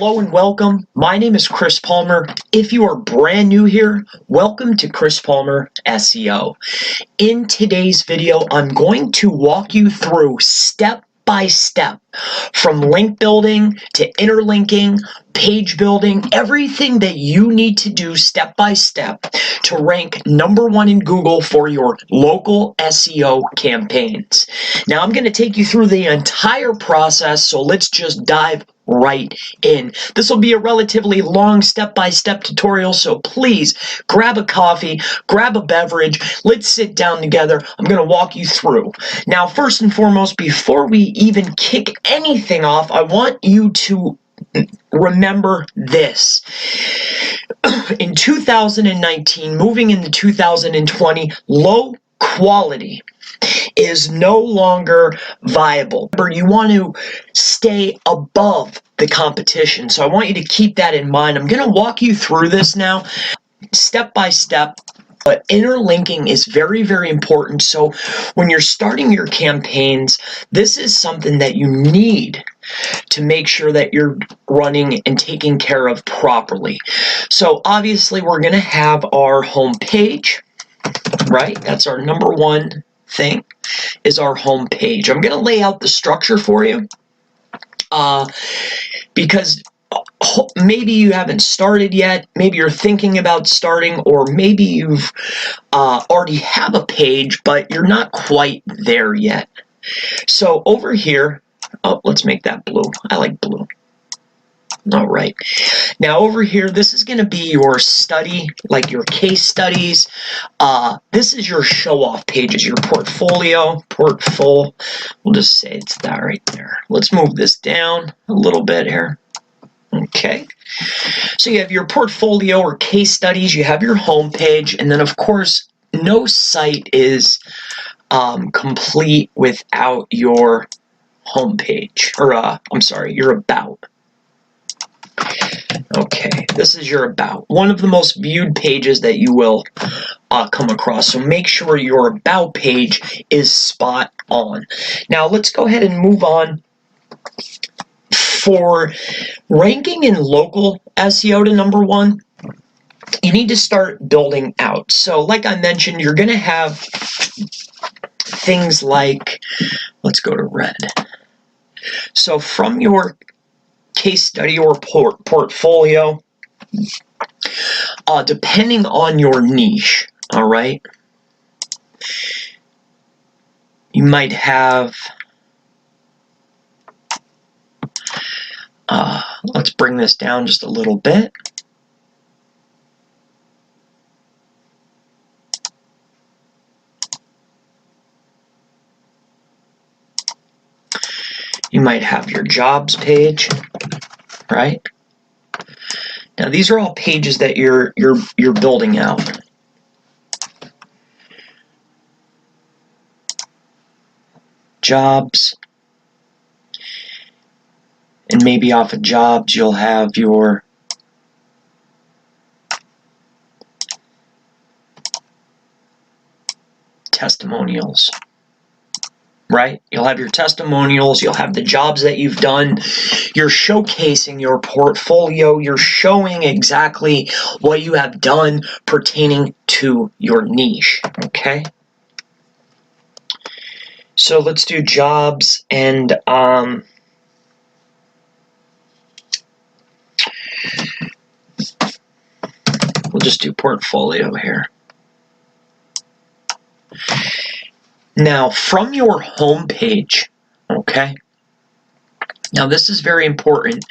Hello and welcome. My name is Chris Palmer. If you are brand new here, welcome to Chris Palmer SEO. In today's video, I'm going to walk you through step by step from link building to interlinking, page building, everything that you need to do step by step to rank #1 in Google for your local SEO campaigns. Now I'm going to take you through the entire process, so let's just dive right in. This will be a relatively long step-by-step tutorial, so please grab a coffee, grab a beverage, let's sit down together. I'm going to walk you through. Now, first and foremost, before we even kick anything off, I want you to remember this. In 2019, moving into 2020, low quality is no longer viable. You want to stay above the competition, so I want you to keep that in mind. I'm going to walk you through this now, step by step. But interlinking is very, very important. So when you're starting your campaigns, this is something that you need to make sure that you're running and taking care of properly. So obviously we're going to have our home page, right? That's our #1 thing, is our home page. I'm going to lay out the structure for you because maybe you haven't started yet, maybe you're thinking about starting, or maybe you've already have a page, but you're not quite there yet. So over here, let's make that blue. I like blue. All right. Now over here, this is going to be your study, like your case studies. This is your show-off pages, your portfolio. We'll just say it's that right there. Let's move this down a little bit here. Okay, so you have your portfolio or case studies, you have your home page, and then of course no site is complete without your home page, or I'm sorry, your about. Okay, this is your about, one of the most viewed pages that you will come across, so make sure your about page is spot on. Now let's go ahead and move on. For ranking in local SEO to #1, you need to start building out. So like I mentioned, you're going to have things like, let's go to red. So from your case study or portfolio, depending on your niche, all right, you might have, let's bring this down just a little bit. You might have your jobs page, right? Now these are all pages that you're building out. Jobs. And maybe off of jobs, you'll have your testimonials, right? You'll have your testimonials, you'll have the jobs that you've done. You're showcasing your portfolio, you're showing exactly what you have done pertaining to your niche, okay? So let's do jobs, and we'll just do portfolio here. Now, from your home page, okay? Now, this is very important.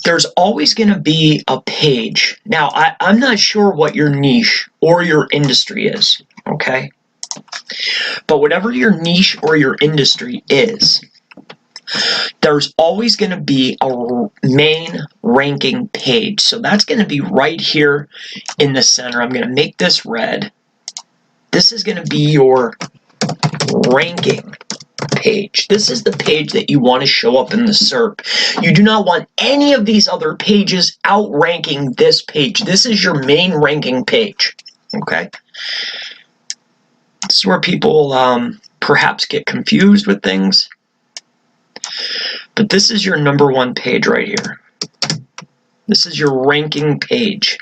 There's always going to be a page. Now, I'm not sure what your niche or your industry is, okay? But whatever your niche or your industry is, there's always going to be a main ranking page. So that's going to be right here in the center. I'm going to make this red. This is going to be your ranking page. This is the page that you want to show up in the SERP. You do not want any of these other pages outranking this page. This is your main ranking page. Okay? This is where people perhaps get confused with things. But this is your #1 page right here. This is your ranking page.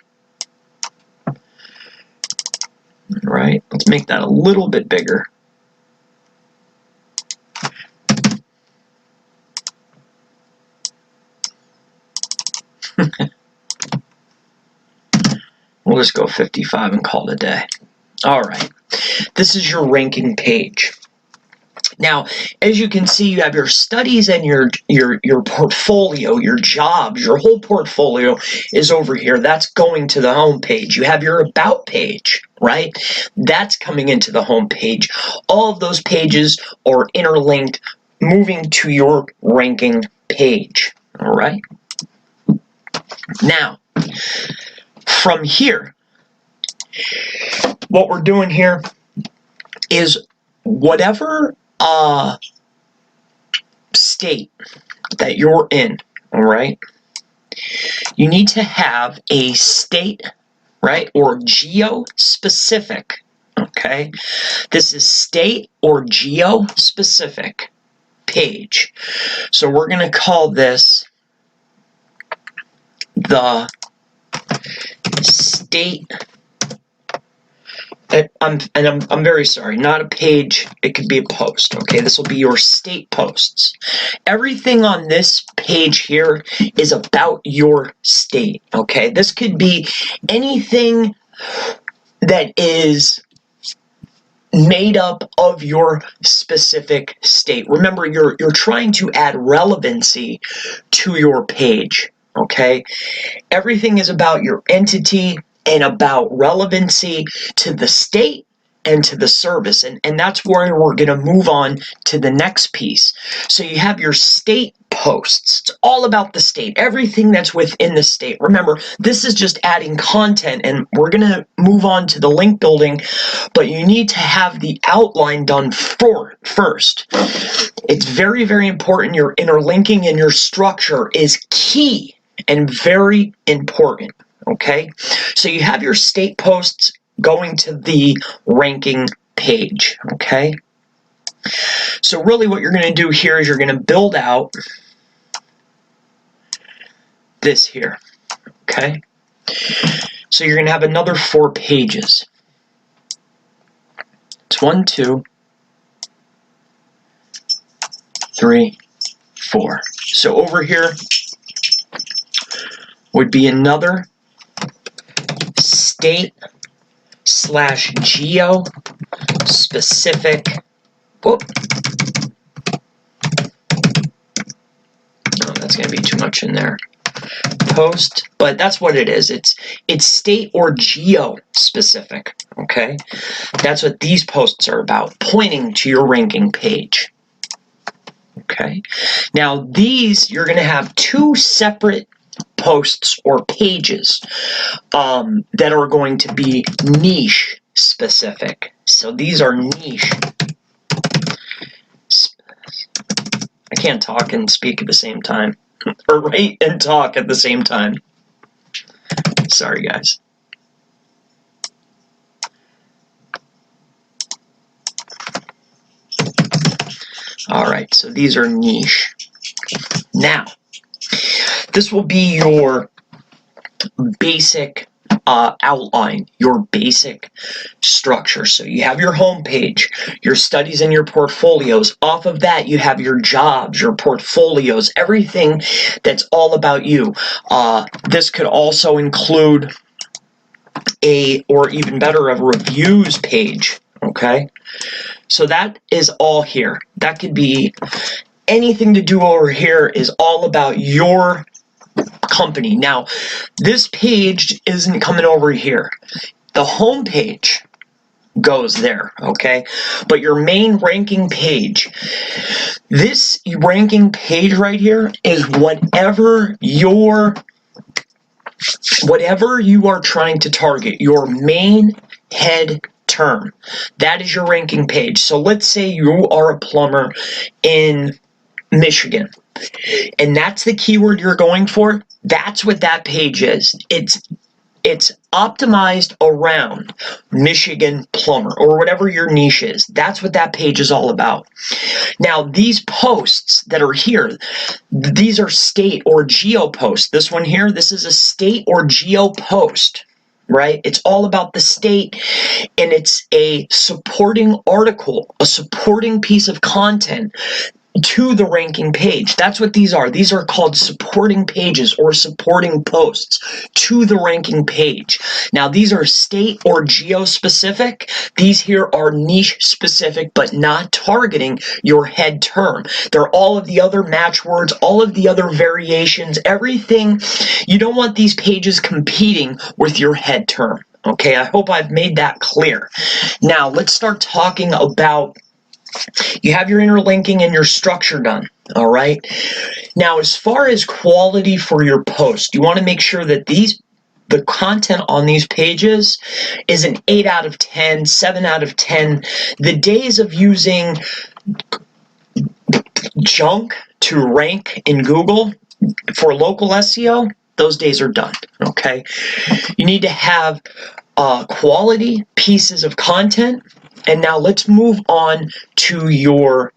All right, let's make that a little bit bigger. We'll just go 55 and call it a day. All right, this is your ranking page. Now, as you can see, you have your studies and your portfolio, your jobs, your whole portfolio is over here. That's going to the home page. You have your about page, right? That's coming into the home page. All of those pages are interlinked, moving to your ranking page, all right? Now, from here, what we're doing here is whatever state that you're in, all right, you need to have a state, right, or geo-specific, okay? This is state or geo-specific page. So we're going to call this the state. I'm very sorry, not a page, it could be a post, okay? This will be your state posts. Everything on this page here is about your state, okay? This could be anything that is made up of your specific state. Remember, you're trying to add relevancy to your page, okay? Everything is about your entity and about relevancy to the state and to the service. And that's where we're going to move on to the next piece. So you have your state posts. It's all about the state, everything that's within the state. Remember, this is just adding content, and we're going to move on to the link building, but you need to have the outline done first. It's very, very important. Your interlinking and your structure is key and very important. Okay, so you have your state posts going to the ranking page, okay? So really what you're going to do here is you're going to build out this here, okay? So you're going to have another 4 pages. It's 1, 2, 3, 4. So over here would be another state / geo specific. Whoop. Oh, that's going to be too much in there. Post, but that's what it is. It's state or geo specific. Okay, that's what these posts are about, pointing to your ranking page. Okay, now these you're going to have 2 separate posts or pages that are going to be niche specific. So these are niche. I can't talk and speak at the same time, or write and talk at the same time. Sorry, guys. All right, so these are niche. Now, this will be your basic outline, your basic structure. So you have your home page, your studies and your portfolios. Off of that, you have your jobs, your portfolios, everything that's all about you. This could also include or even better, a reviews page, okay? So that is all here. That could be anything to do over here is all about your company. Now, this page isn't coming over here. The home page goes there, okay? But your main ranking page, this ranking page right here is whatever you are trying to target, your main head term. That is your ranking page. So let's say you are a plumber in Michigan, and that's the keyword you're going for. That's what that page is. It's It's optimized around Michigan plumber or whatever your niche is. That's what that page is all about. Now, these posts that are here, these are state or geo posts. This one here, this is a state or geo post, right? It's all about the state, and it's a supporting article, a supporting piece of content to the ranking page. That's what these are. These are called supporting pages or supporting posts to the ranking page. Now, these are state or geo specific. These here are niche specific, but not targeting your head term. They're all of the other match words, all of the other variations, everything. You don't want these pages competing with your head term. Okay, I hope I've made that clear. Now, let's start talking about, you have your interlinking and your structure done, all right? Now, as far as quality for your post, you want to make sure that the content on these pages is an 8 out of 10, 7 out of 10. The days of using junk to rank in Google for local SEO, those days are done, okay? You need to have quality pieces of content. And now let's move on to your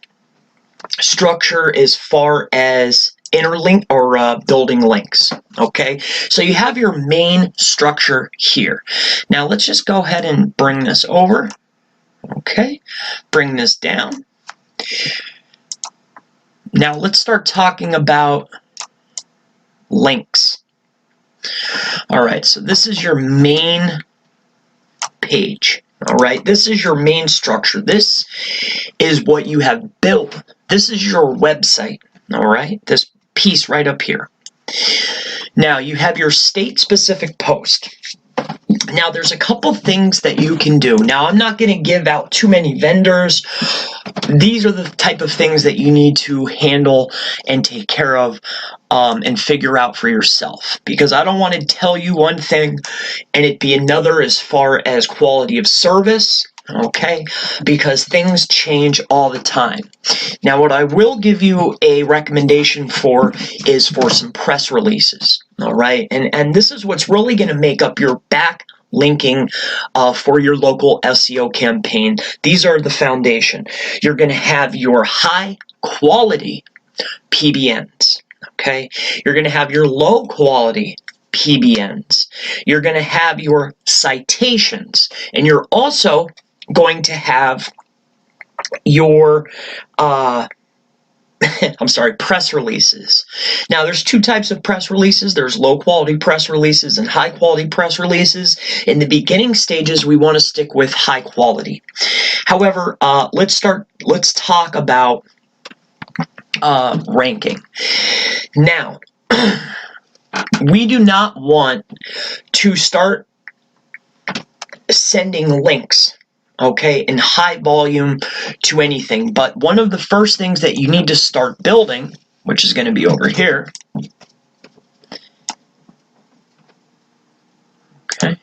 structure as far as interlink or building links. Okay, so you have your main structure here. Now let's just go ahead and bring this over. Okay, bring this down. Now let's start talking about links. All right, so this is your main page. All right, this is your main structure. This is what you have built. This is your website. All right, this piece right up here. Now you have your state-specific post. Now there's a couple things that you can do. Now I'm not going to give out too many vendors. These are the type of things that you need to handle and take care of and figure out for yourself, because I don't want to tell you one thing and it be another as far as quality of service, okay, because things change all the time. Now what I will give you a recommendation for is for some press releases, all right, and this is what's really going to make up your back linking for your local SEO campaign. These are the foundation. You're going to have your high quality PBNs. Okay, you're going to have your low quality PBNs. You're going to have your citations, and you're also going to have your press releases. Now, there's two types of press releases. There's low quality press releases and high quality press releases. In the beginning stages, we want to stick with high quality. However, let's talk about ranking. Now, we do not want to start sending links, okay, in high volume to anything. But one of the first things that you need to start building, which is going to be over here, okay,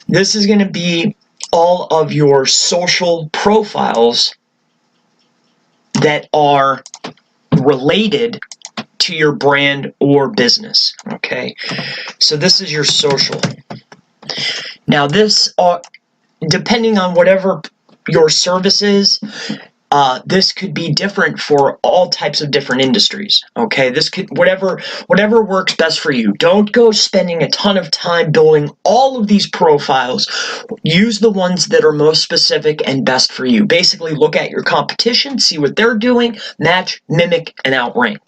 this is going to be all of your social profiles that are related to your brand or business. Okay, so this is your social. Now this, depending on whatever your service is, this could be different for all types of different industries. Okay, this could whatever works best for you. Don't go spending a ton of time building all of these profiles. Use the ones that are most specific and best for you. Basically, look at your competition, see what they're doing, match, mimic, and outrank.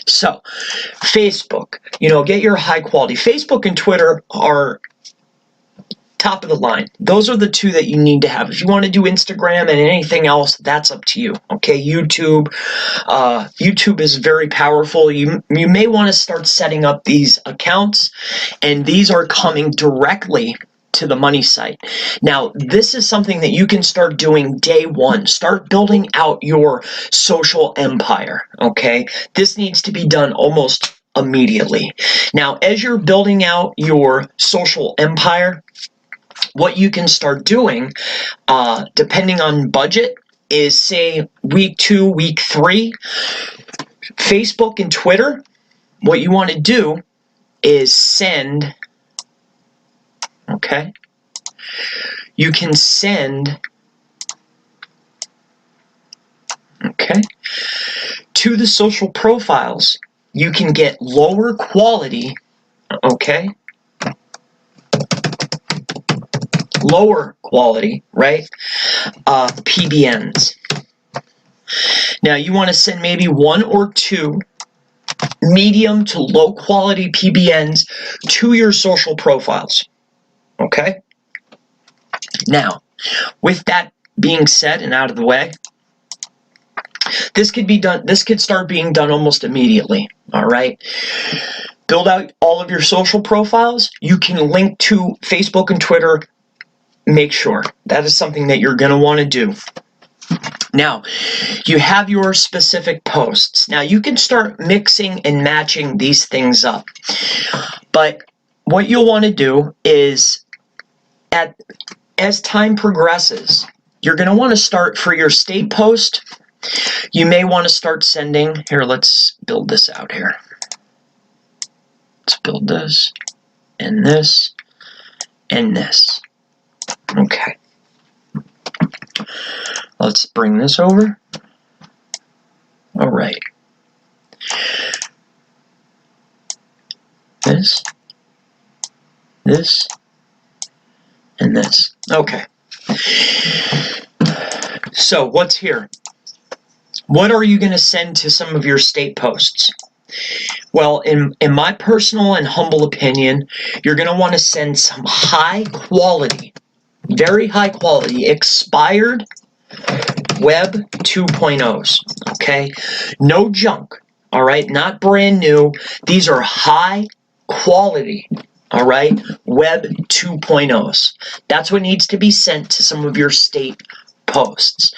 So, Facebook, get your high quality. Facebook and Twitter are top of the line. Those are the two that you need to have. If you want to do Instagram and anything else, that's up to you. Okay, YouTube is very powerful. You may want to start setting up these accounts, and these are coming directly to the money site. Now, this is something that you can start doing day one. Start building out your social empire. Okay, this needs to be done almost immediately. Now, as you're building out your social empire, what you can start doing, depending on budget, is say week 2, week 3, Facebook and Twitter, what you want to do is send, okay? You can send, okay, to the social profiles. You can get lower quality, okay? Lower quality, right? PBNs. Now you want to send maybe 1 or 2 medium to low quality PBNs to your social profiles. Okay? Now, with that being said and out of the way, this could start being done almost immediately. All right? Build out all of your social profiles. You can link to Facebook and Twitter. Make sure that is something that you're going to want to do. Now, you have your specific posts. Now, you can start mixing and matching these things up. But what you'll want to do is, as time progresses, you're going to want to start for your state post. You may want to start sending, here, let's build this out here. Let's build this, and this, and this. Okay. Let's bring this over. All right. This, and this. Okay. So what's here? What are you going to send to some of your state posts? Well, in my personal and humble opinion, you're going to want to send some high quality, very high quality, expired Web 2.0s, okay? No junk, all right? Not brand new. These are high quality, all right? Web 2.0s. That's what needs to be sent to some of your state posts.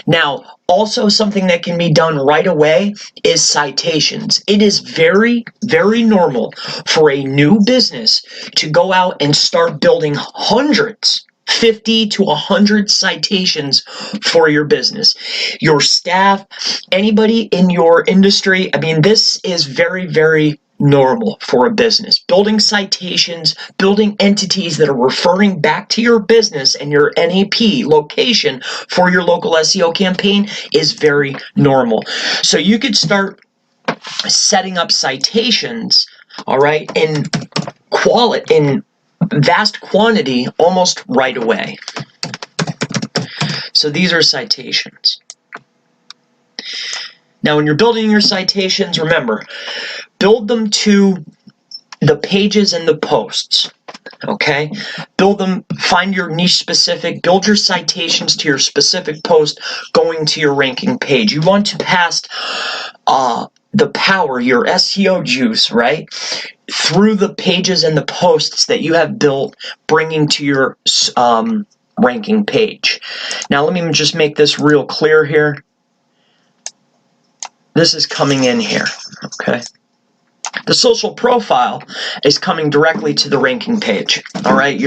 Now, also something that can be done right away is citations. It is very, very normal for a new business to go out and start building hundreds, 50 to 100 citations for your business. Your staff, anybody in your industry, I mean, this is very, very normal for a business. Building citations, building entities that are referring back to your business and your NAP location for your local SEO campaign is very normal. So you could start setting up citations, all right, in vast quantity almost right away. So these are citations. Now, when you're building your citations, remember, build them to the pages and the posts, okay? Build them, find your niche specific, build your citations to your specific post going to your ranking page. You want to pass the power, your SEO juice, right, through the pages and the posts that you have built, bringing to your ranking page. Now, let me just make this real clear here. This is coming in here, okay? The social profile is coming directly to the ranking page. All right,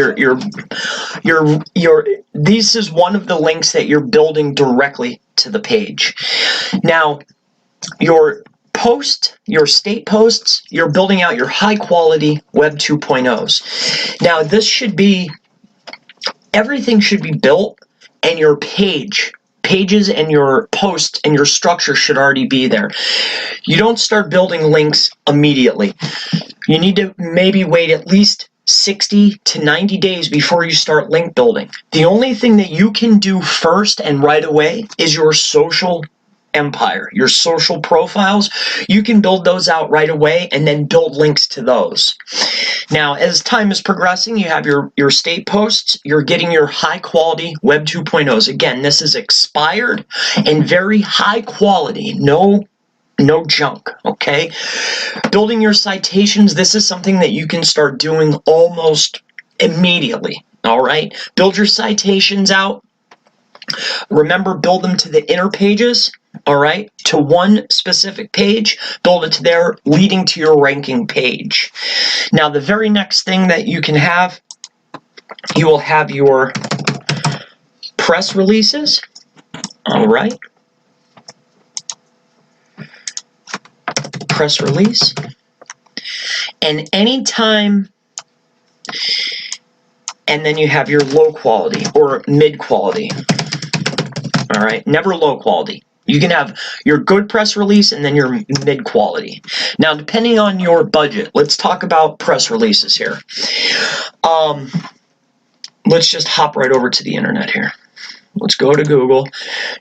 this is one of the links that you're building directly to the page. Now, your post, your state posts, you're building out your high quality Web 2.0s. Now, everything should be built, and your pages and your posts and your structure should already be there. You don't start building links immediately. You need to maybe wait at least 60 to 90 days before you start link building. The only thing that you can do first and right away is your social empire, your social profiles. You can build those out right away and then build links to those. Now, as time is progressing, you have your state posts, you're getting your high quality Web 2.0s. Again, this is expired and very high quality, no junk, okay? Building your citations, this is something that you can start doing almost immediately, all right? Build your citations out. Remember, build them to the inner pages, all right, to one specific page, build it to there, leading to your ranking page. Now, the very next thing that you can have, you will have your press releases, all right. press release. And anytime, and then you have your low quality or mid quality. All right, never low quality. You can have your good press release and then your mid quality. Now, depending on your budget, let's talk about press releases here. Let's just hop right over to the internet here. Let's go to Google.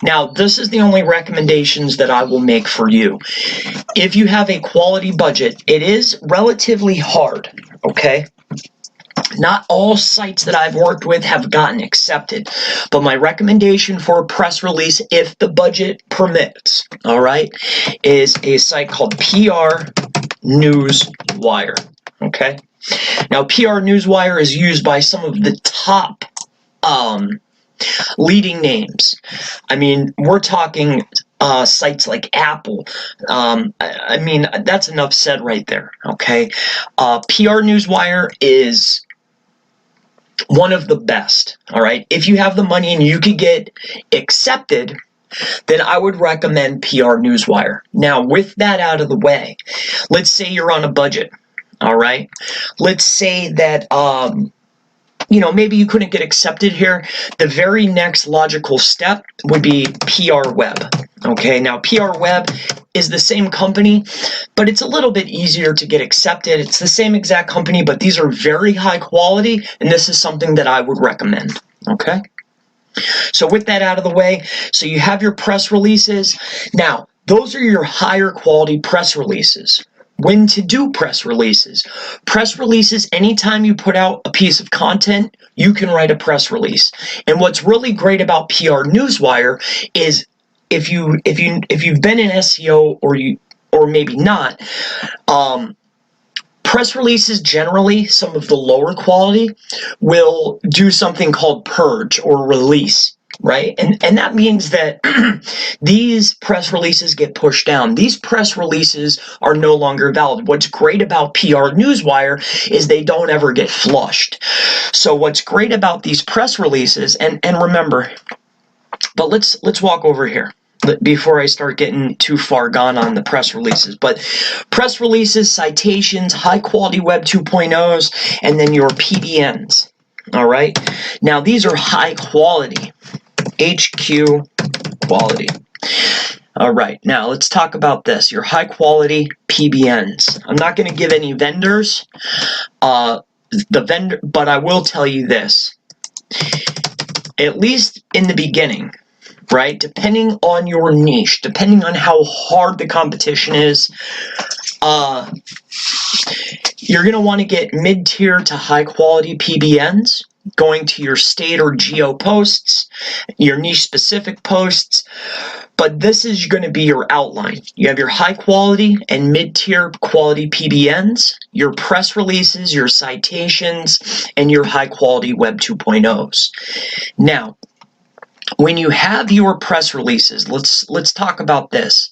Now, this is the only recommendations that I will make for you. If you have a quality budget, it is relatively hard, okay? Not all sites that I've worked with have gotten accepted, but my recommendation for a press release, if the budget permits, all right, is a site called PR Newswire, okay? Now, PR Newswire is used by some of the top leading names. I mean, we're talking sites like Apple. I mean, that's enough said right there, okay? PR Newswire is one of the best, all right? If you have the money and you could get accepted, then I would recommend PR Newswire. Now, with that out of the way, let's say you're on a budget, all right? Let's say that, you know, maybe you couldn't get accepted here. The very next logical step would be PR Web, okay? Now, PR Web is the same company, but it's a little bit easier to get accepted. It's the same exact company, but these are very high quality, and this is something that I would recommend, okay? So with that out of the way, so you have your press releases. Now, those are your higher quality press releases. When to do press releases. Press releases, anytime you put out a piece of content, you can write a press release. And what's really great about PR Newswire is if you've been in SEO or maybe not, press releases generally, some of the lower quality, will do something called purge or release. Right? And that means that these press releases get pushed down. These press releases are no longer valid. What's great about PR Newswire is they don't ever get flushed. So what's great about these press releases, and remember, but let's walk over here before I start getting too far gone on the press releases. But press releases, citations, high quality Web 2.0s, and then your PBNs. All right? Now, these are high quality. HQ quality. All right, now let's talk about this. Your high quality PBNs. I'm not going to give any vendors, but I will tell you this. At least in the beginning, right? Depending on your niche, depending on how hard the competition is, you're going to want to get mid-tier to high quality PBNs. Going to your state or geo posts, your niche specific posts, but this is going to be your outline. You have your high quality and mid-tier quality PBNs, your press releases, your citations, and your high quality Web 2.0s. Now, when you have your press releases, let's talk about this.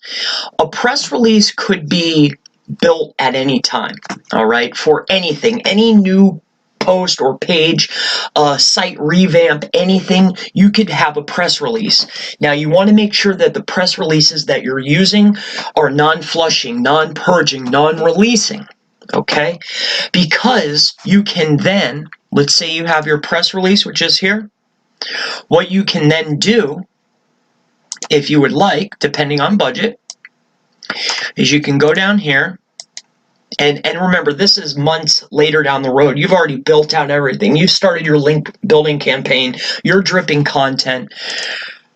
A press release could be built at any time, all right, for anything, any new post or page, site revamp, anything, you could have a press release. Now, you want to make sure that the press releases that you're using are non-flushing, non-purging, non-releasing, okay? Because you can then, let's say you have your press release, which is here. What you can then do, if you would like, depending on budget, is you can go down here. And remember, this is months later down the road. You've already built out everything. You started your link building campaign. You're dripping content.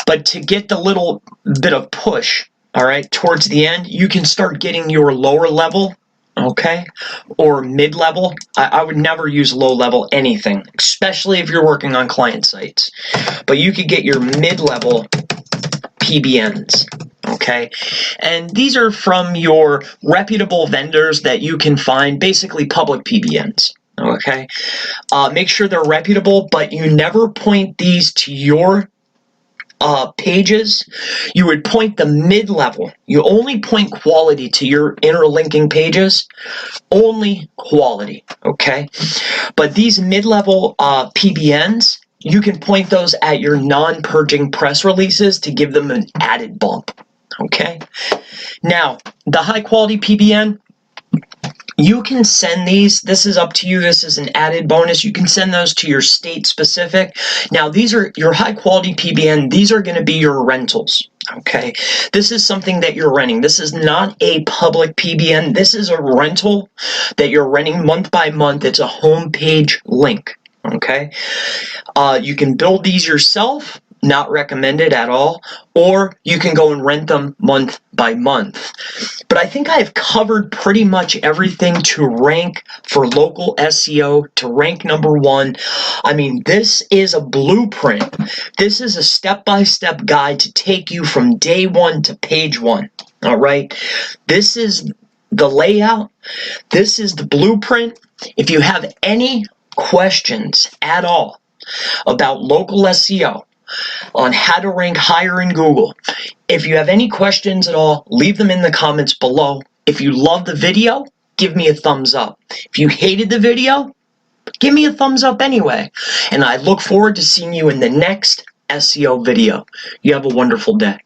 But to get the little bit of push, all right, towards the end, you can start getting your lower level, okay, or mid-level. I would never use low-level anything, especially if you're working on client sites. But you could get your mid-level PBNs. Okay, and these are from your reputable vendors that you can find, basically public PBNs. Okay, make sure they're reputable, but you never point these to your pages. You would point the mid-level. You only point quality to your interlinking pages, only quality. Okay, but these mid-level PBNs, you can point those at your non-purging press releases to give them an added bump. Okay. Now, the high quality PBN, you can send these. This is up to you. This is an added bonus. You can send those to your state specific. Now, these are your high quality PBN. These are going to be your rentals. Okay. This is something that you're renting. This is not a public PBN. This is a rental that you're renting month by month. It's a homepage link. Okay. You can build these yourself. Not recommended at all, or you can go and rent them month by month. But I think I've covered pretty much everything to rank for local SEO, to rank #1. I mean, this is a blueprint. This is a step-by-step guide to take you from day one to page one. All right. This is the layout. This is the blueprint. If you have any questions at all about local SEO, on how to rank higher in Google, if you have any questions at all, leave them in the comments below. If you love the video, give me a thumbs up. If you hated the video, give me a thumbs up anyway. And I look forward to seeing you in the next SEO video. You have a wonderful day.